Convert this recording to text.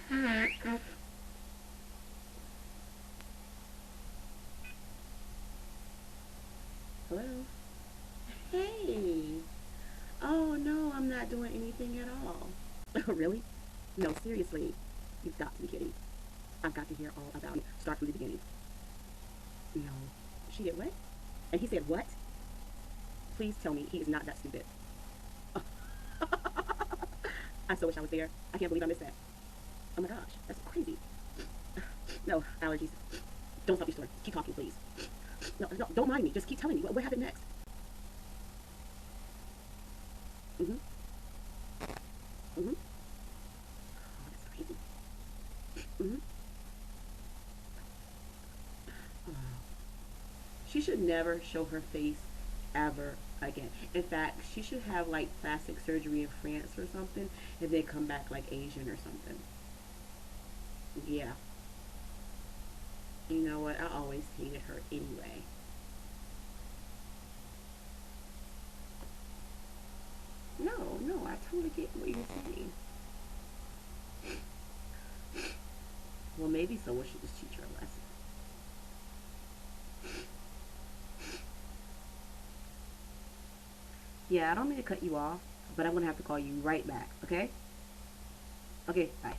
Hello? Hey! Oh no, I'm not doing anything at all. Oh, really? No, seriously. You've got to be kidding. I've got to hear all about it. Start from the beginning. No. She did what? And he said what? Please tell me he is not that stupid. I so wish I was there. I can't believe I missed that. Oh my gosh, that's crazy. No, allergies. Don't stop your story. Keep talking, please. No, no, don't mind me. Just keep telling me. What happened next? Mm-hmm. Mm-hmm. Oh, that's crazy. Mm-hmm. Oh. She should never show her face ever again. In fact, she should have like plastic surgery in France or something and then come back like Asian or something. Yeah. You know what? I always hated her anyway. No, no, I totally get what you're saying. Well, maybe someone should just teach her a lesson. Yeah, I don't mean to cut you off, but I'm gonna have to call you right back, okay? Okay, bye.